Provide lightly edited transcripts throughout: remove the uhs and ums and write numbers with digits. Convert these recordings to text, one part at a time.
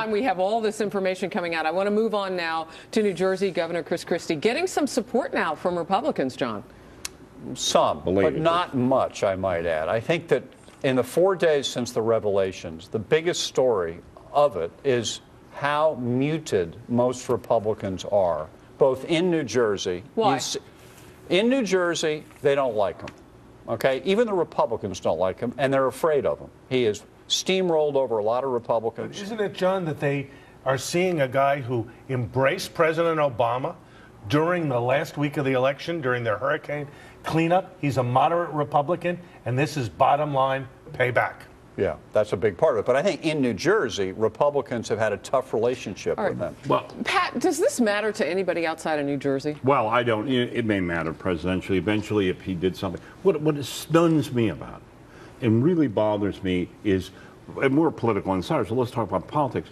time we have all this information coming out. I want to move on now to New Jersey. Governor Chris Christie getting some support now from Republicans, John. Some, but not much, I might add. I think that in the 4 days since the revelations, the biggest story of it is how muted most Republicans are, both in New Jersey. Why? In New Jersey, they don't like him. Okay? Even the Republicans don't like him, and they're afraid of him. He has steamrolled over a lot of Republicans. But isn't it, John, that they are seeing a guy who embraced President Obama during the last week of the election, during the hurricane cleanup? He's a moderate Republican, and this is bottom line payback. Yeah, that's a big part of it. But I think in New Jersey, Republicans have had a tough relationship with them. Well, Pat, does this matter to anybody outside of New Jersey? well, I don't. It may matter presidentially. Eventually, if he did something. What stuns me about it and really bothers me is, and we're political insiders, so let's talk about politics.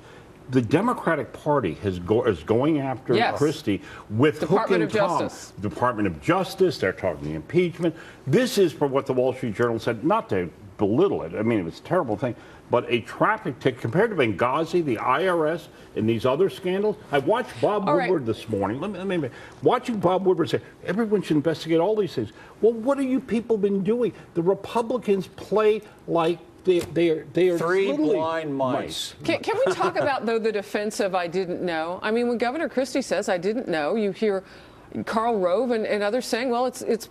The Democratic Party is going after Christie with Department hook and of tongue. Justice. Department of Justice. They're talking impeachment. This is for what the Wall Street Journal said, not to belittle it. I mean, it was a terrible thing. But a traffic ticket, compared to Benghazi, the IRS, and these other scandals. I watched Bob Woodward this morning. Let me watching Bob Woodward say, everyone should investigate all these things. Well, what have you people been doing? The Republicans play like they are three blind mice. Can we talk about, though, the defense of I didn't know? I mean, when Governor Christie says I didn't know, you hear Karl Rove and others saying, well, it's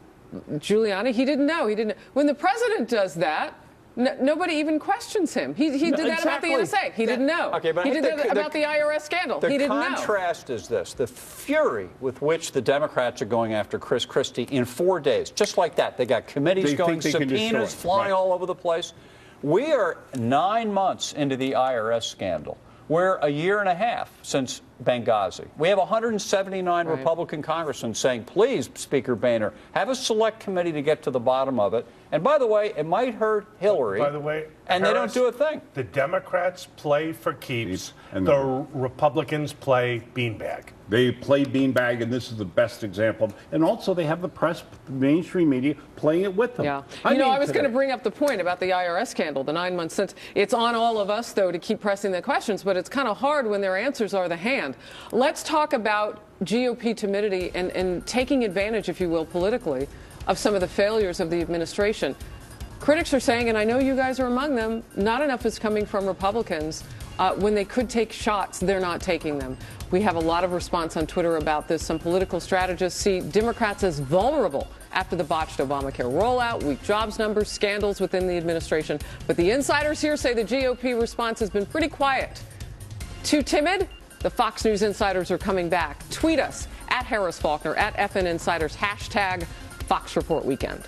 Giuliani. He didn't know. He didn't. When the president does that, nobody even questions him. He did that about the NSA. He didn't know. Okay, but he did that about the IRS scandal. He didn't know. The contrast is this: the fury with which the Democrats are going after Chris Christie in 4 days, just like that. They got committees going, subpoenas flying all over the place. We are 9 months into the IRS scandal. We're a year and a half since Benghazi. We have 179 Republican congressmen saying, please, Speaker Boehner, have a select committee to get to the bottom of it. And by the way, it might hurt Hillary. By the way, and Harris, they don't do a thing. The Democrats play for keeps. The Republicans play beanbag. They play beanbag, and this is the best example. And also, they have the press, mainstream media, playing it with them. Yeah. I was going to bring up the point about the IRS scandal, the 9 months since. It's on all of us, though, to keep pressing the questions, but it's kind of hard when their answers are the hand. Let's talk about GOP timidity and taking advantage, if you will, politically, of some of the failures of the administration. Critics are saying, and I know you guys are among them, not enough is coming from Republicans. When they could take shots, they're not taking them. We have a lot of response on Twitter about this. Some political strategists see Democrats as vulnerable after the botched Obamacare rollout, weak jobs numbers, scandals within the administration. But the insiders here say the GOP response has been pretty quiet. Too timid? The Fox News insiders are coming back. Tweet us at Harris Faulkner, at FN Insiders, hashtag Fox Report Weekend.